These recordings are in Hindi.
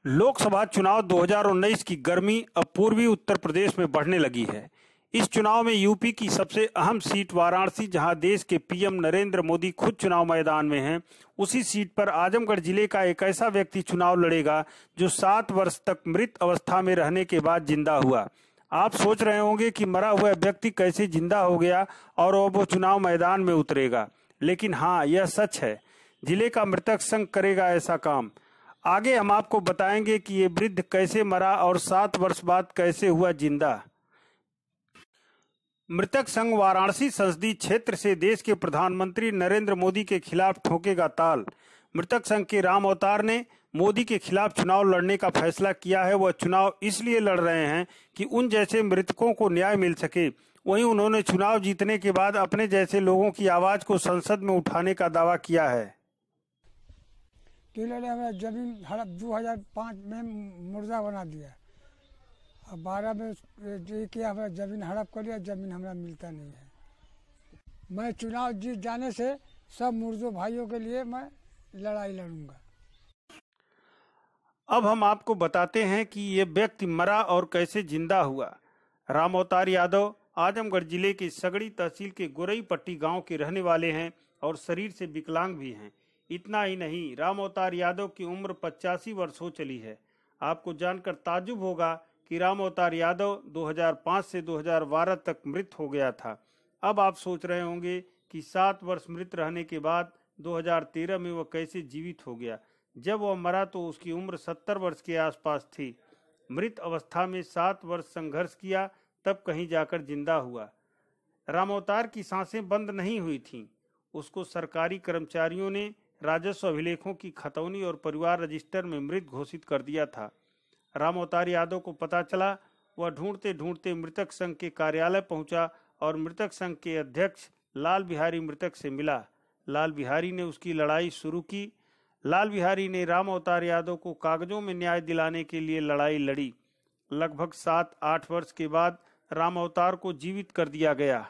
लोकसभा चुनाव 2019 की गर्मी अब पूर्वी उत्तर प्रदेश में बढ़ने लगी है। इस चुनाव में यूपी की सबसे अहम सीट वाराणसी, जहां देश के पीएम नरेंद्र मोदी खुद चुनाव मैदान में हैं, उसी सीट पर आजमगढ़ जिले का एक ऐसा व्यक्ति चुनाव लड़ेगा जो 7 वर्ष तक मृत अवस्था में रहने के बाद जिंदा हुआ। आप सोच रहे होंगे कि मरा हुआ व्यक्ति कैसे जिंदा हो गया और अब वो चुनाव मैदान में उतरेगा, लेकिन हाँ, यह सच है। जिले का मृतक संघ करेगा ऐसा काम। आगे हम आपको बताएंगे कि ये वृद्ध कैसे मरा और 7 वर्ष बाद कैसे हुआ जिंदा। मृतक संघ वाराणसी संसदीय क्षेत्र से देश के प्रधानमंत्री नरेंद्र मोदी के खिलाफ ठोकेगा ताल। मृतक संघ के राम अवतार ने मोदी के खिलाफ चुनाव लड़ने का फैसला किया है। वह चुनाव इसलिए लड़ रहे हैं कि उन जैसे मृतकों को न्याय मिल सके। वहीं उन्होंने चुनाव जीतने के बाद अपने जैसे लोगों की आवाज को संसद में उठाने का दावा किया है। हमारा जमीन हड़प 2005 में मुर्दा बना दिया। अब 12 में किया, हमारा जमीन हड़प कर लिया, जमीन हमारा मिलता नहीं है। मैं चुनाव जीत जाने से सब मुर्दों भाइयों के लिए मैं लड़ाई लड़ूंगा। अब हम आपको बताते हैं कि ये व्यक्ति मरा और कैसे जिंदा हुआ। राम अवतार यादव आजमगढ़ जिले के सगड़ी तहसील के गोरई पट्टी गांव के रहने वाले हैं और शरीर से विकलांग भी हैं। इतना ही नहीं, राम अवतार यादव की उम्र 85 वर्ष हो चली है। आपको जानकर ताज्जुब होगा कि राम अवतार यादव 2005 से 2012 तक मृत हो गया था। अब आप सोच रहे होंगे कि 7 वर्ष मृत रहने के बाद 2013 में वह कैसे जीवित हो गया। जब वह मरा तो उसकी उम्र 70 वर्ष के आसपास थी। मृत अवस्था में 7 वर्ष संघर्ष किया, तब कहीं जाकर जिंदा हुआ। राम अवतार की सांसें बंद नहीं हुई थीं। उसको सरकारी कर्मचारियों ने राजस्व अभिलेखों की खतौनी और परिवार रजिस्टर में मृत घोषित कर दिया था। राम अवतार यादव को पता चला, वह ढूंढते ढूंढते मृतक संघ के कार्यालय पहुंचा और मृतक संघ के अध्यक्ष लाल बिहारी मृतक से मिला। लाल बिहारी ने उसकी लड़ाई शुरू की। लाल बिहारी ने राम अवतार यादव को कागजों में न्याय दिलाने के लिए लड़ाई लड़ी। लगभग 7-8 वर्ष के बाद राम अवतार को जीवित कर दिया गया।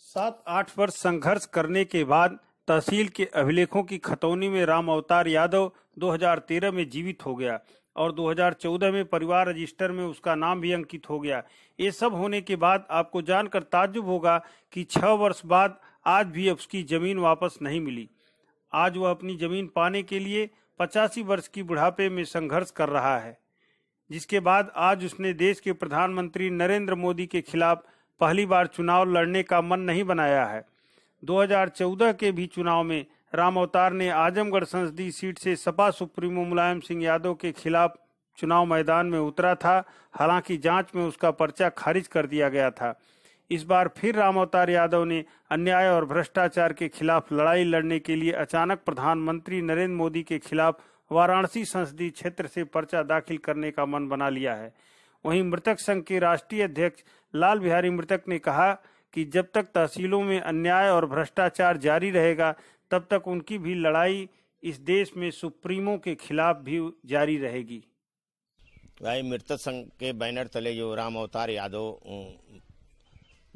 7-8 वर्ष संघर्ष करने के बाद तहसील के अभिलेखों की खतौनी में राम अवतार यादव 2013 में जीवित हो गया और 2014 में परिवार रजिस्टर में उसका नाम भी अंकित हो गया। ये सब होने के बाद आपको जानकर ताज्जुब होगा कि 6 वर्ष बाद आज भी उसकी जमीन वापस नहीं मिली। आज वह अपनी जमीन पाने के लिए 85 वर्ष की बुढ़ापे में संघर्ष कर रहा है, जिसके बाद आज उसने देश के प्रधानमंत्री नरेंद्र मोदी के खिलाफ पहली बार चुनाव लड़ने का मन नहीं बनाया है। 2014 के भी चुनाव में राम अवतार ने आजमगढ़ संसदीय सीट से सपा सुप्रीमो मुलायम सिंह यादव के खिलाफ चुनाव मैदान में उतरा था। हालांकि जांच में उसका पर्चा खारिज कर दिया गया था। इस बार फिर राम अवतार यादव ने अन्याय और भ्रष्टाचार के खिलाफ लड़ाई लड़ने के लिए अचानक प्रधानमंत्री नरेंद्र मोदी के खिलाफ वाराणसी संसदीय क्षेत्र से पर्चा दाखिल करने का मन बना लिया है। वहीं मृतक संघ के राष्ट्रीय अध्यक्ष लाल बिहारी मृतक ने कहा कि जब तक तहसीलों में अन्याय और भ्रष्टाचार जारी रहेगा, तब तक उनकी भी लड़ाई इस देश में सुप्रीमो के खिलाफ भी जारी रहेगी। भाई, मृतक संघ के बैनर तले जो राम अवतार यादव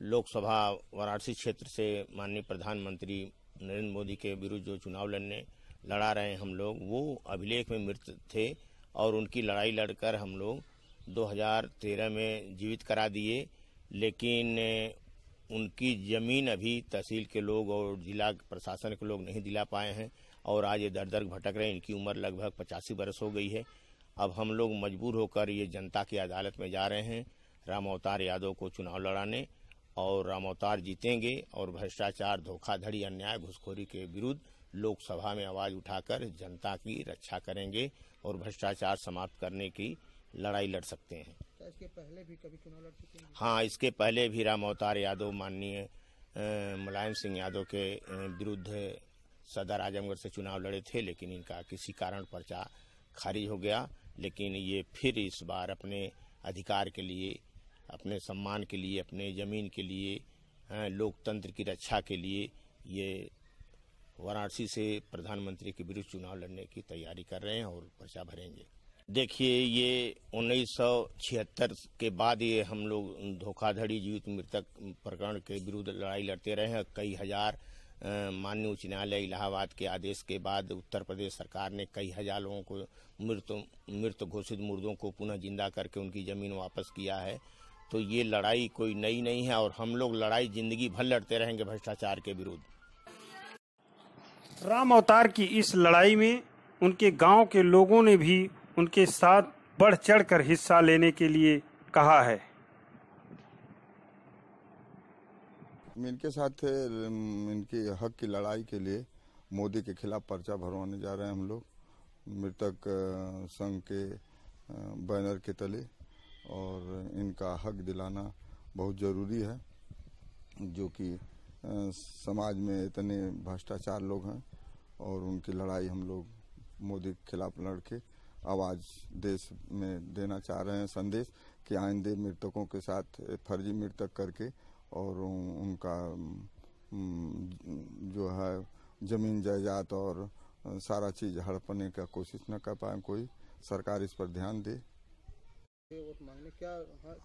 लोकसभा वाराणसी क्षेत्र से माननीय प्रधानमंत्री नरेंद्र मोदी के विरुद्ध जो चुनाव लड़ा रहे हैं हम लोग, वो अभिलेख में मृत थे और उनकी लड़ाई लड़कर हम लोग 2013 में जीवित करा दिए। लेकिन उनकी जमीन अभी तहसील के लोग और जिला प्रशासन के लोग नहीं दिला पाए हैं और आज ये दर दर भटक रहे हैं। इनकी उम्र लगभग 85 वर्ष हो गई है। अब हम लोग मजबूर होकर ये जनता की अदालत में जा रहे हैं राम अवतार यादव को चुनाव लड़ाने, और राम अवतार जीतेंगे और भ्रष्टाचार, धोखाधड़ी, अन्याय, घुसखोरी के विरुद्ध लोकसभा में आवाज उठाकर जनता की रक्षा करेंगे और भ्रष्टाचार समाप्त करने की लड़ाई लड़ सकते हैं। तो इसके पहले भी कभी चुनाव लड़ चुके हैं? हाँ, इसके पहले भी राम अवतार यादव माननीय मुलायम सिंह यादव के विरुद्ध सदर आजमगढ़ से चुनाव लड़े थे, लेकिन इनका किसी कारण पर्चा खारिज हो गया। लेकिन ये फिर इस बार अपने अधिकार के लिए, अपने सम्मान के लिए, अपने जमीन के लिए, लोकतंत्र की रक्षा के लिए ये वाराणसी से प्रधानमंत्री के विरुद्ध चुनाव लड़ने की तैयारी कर रहे हैं और पर्चा भरेंगे। देखिए, ये 1976 के बाद ये हम लोग धोखाधड़ी, जीवित मृतक प्रकरण के विरुद्ध लड़ाई लड़ते रहे हैं। कई हजार माननीय उच्च न्यायालय इलाहाबाद के आदेश के बाद उत्तर प्रदेश सरकार ने कई हजार लोगों को मृत घोषित मुर्दों को पुनः जिंदा करके उनकी जमीन वापस किया है। तो ये लड़ाई कोई नई नहीं है और हम लोग लड़ाई जिंदगी भर लड़ते रहेंगे भ्रष्टाचार के विरुद्ध। राम अवतार की इस लड़ाई में उनके गांव के लोगों ने भी उनके साथ बढ़ चढ़कर हिस्सा लेने के लिए कहा है। इनके साथ इनके हक की लड़ाई के लिए मोदी के खिलाफ पर्चा भरवाने जा रहे हैं हम लोग मृतक संघ के बैनर के तले, और इनका हक दिलाना बहुत ज़रूरी है, जो कि समाज में इतने भ्रष्टाचार लोग हैं और उनकी लड़ाई हम लोग मोदी के खिलाफ लड़के आवाज़ देश में देना चाह रहे हैं संदेश कि आइंदे मृतकों के साथ फर्जी मृतक करके और उनका जो है ज़मीन जायदाद और सारा चीज़ हड़पने का कोशिश न कर पाए कोई। सरकार इस पर ध्यान दे।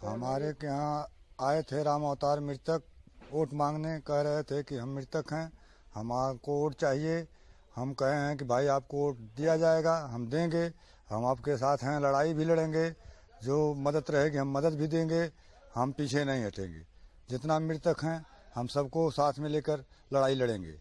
हमारे के यहाँ आए थे राम अवतार मृतक वोट मांगने, कह रहे थे कि हम मृतक हैं, हमको वोट चाहिए। हम कहे हैं कि भाई आपको वोट दिया जाएगा, हम देंगे, हम आपके साथ हैं, लड़ाई भी लड़ेंगे, जो मदद रहेगी हम मदद भी देंगे, हम पीछे नहीं हटेंगे। जितना मृतक हैं हम सबको साथ में लेकर लड़ाई लड़ेंगे।